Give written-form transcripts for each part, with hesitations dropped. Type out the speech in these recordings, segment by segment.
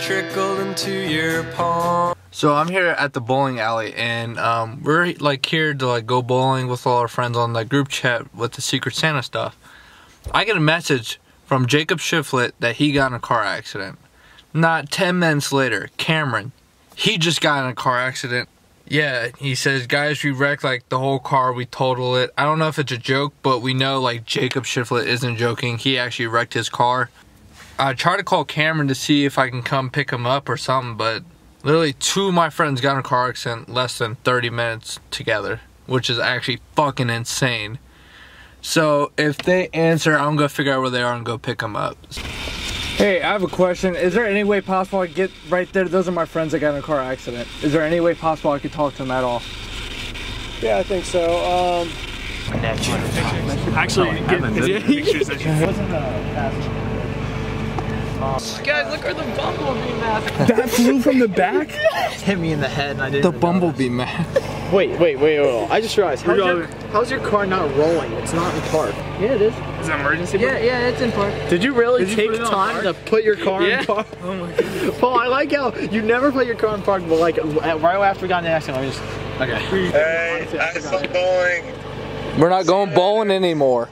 trickled into your palm. So I'm here at the bowling alley, and we're like here to like go bowling with all our friends on the group chat with the Secret Santa stuff. I get a message from Jakob Shifflett that he got in a car accident. Not 10 minutes later, Cameron, he just got in a car accident. Yeah, he says, guys, we wrecked like the whole car, we totaled it. I don't know if it's a joke, but we know like Jakob Shifflett isn't joking. He actually wrecked his car. I tried to call Cameron to see if I can come pick him up or something, but literally 2 of my friends got in a car accident less than 30 minutes together, which is actually fucking insane. So if they answer, I'm gonna figure out where they are and go pick them up. Hey, I have a question. Is there any way possible I could get right there? Those are my friends that got in a car accident. Is there any way possible I could talk to them at all? Yeah, I think so. Actually, get pictures that you Wasn't passenger. Guys, look where the bumblebee mask. That flew from the back? Hit me in the head and I didn't. The bumblebee mask. Wait. I just realized. How's your car not rolling? It's not in park. Yeah, it is. Is it emergency park? Yeah, it's in park. Did you really take time to put your car in park? Oh my god. Paul, I like how you never put your car in park, but like right after we got in the accident, I just. Okay. Hey, I saw bowling. We're not going bowling anymore.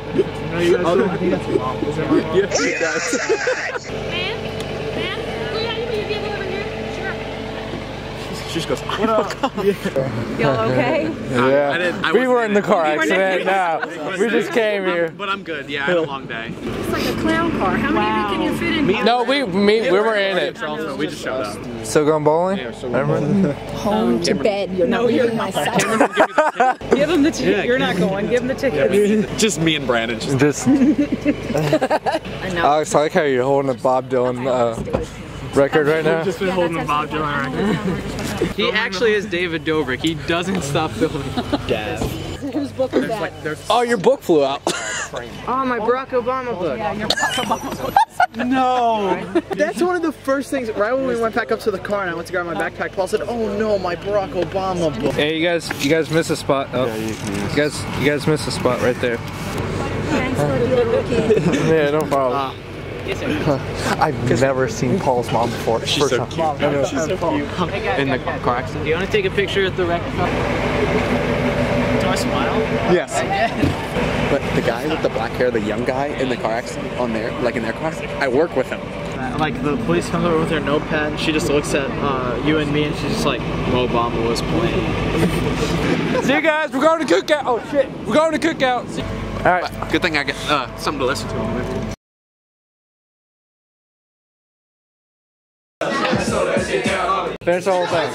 No, you guys I think that's your mom. Is that my mom? Yes, it does. Man, will you have your vehicle over here? Sure. She just goes, what up? Y'all okay? Yeah. We were in the car accident. No, we just came here. But I'm good. Yeah, I had a long day. It's like a clown car. How many of you can you fit in here? No, we were in it. We just showed up. Still going bowling? Remember? Home to bed. You're not leaving my side. Give him the ticket. You're not going. Give him the ticket. Just me and Brandon. Just. I know. Alex, I like how you're holding a Bob Dylan record right now. Just been holding the Bob Dylan record. He actually is David Dobrik. He doesn't stop filming. Whose book is that? Oh, your book flew out. Oh, my Barack Obama book. Yeah, your Obama book. No! That's one of the first things, right when we went back up to the car and I went to grab my backpack, Paul said, oh no, my Barack Obama book. Hey, you guys missed a spot. Oh, you guys missed a spot right there. Thanks for the little kid. Yeah, no problem. I've never seen Paul's mom before. She's so cute. She's so cute. In the car accident. Do you want to take a picture at the wreck? Do I smile? Yes. But the guy with the black hair, the young guy in the car accident on there, like in their car accident, I work with him. Like the police comes over with her notepad and she just looks at you and me and she's just like, Obama was playing. See you guys, we're going to cookout. Oh shit, we're going to cookout. Alright. Good thing I get something to listen to. Finish the whole thing.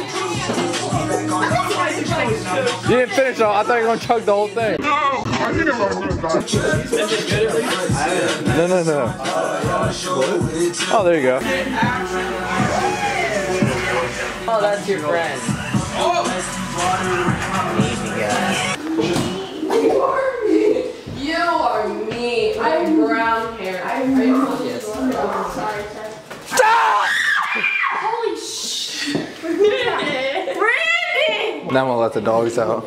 You didn't finish all. I thought you were going to chug the whole thing. No. Oh, there you go. Oh, that's your friend. You are me. I have brown hair. I have sorry. Holy shit. Brandon! Now I'm going to let the dogs out.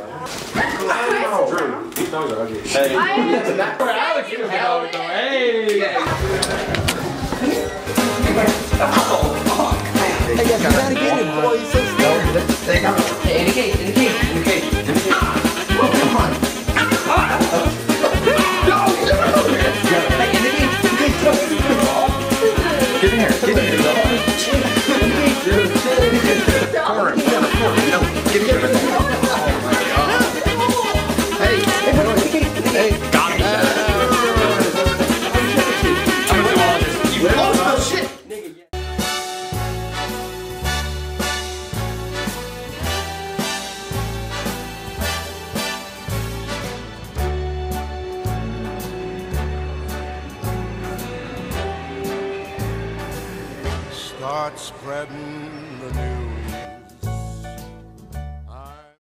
Get in here. Hey. Got me. I'm gonna do all this. You lost the shit. Start spreading the news.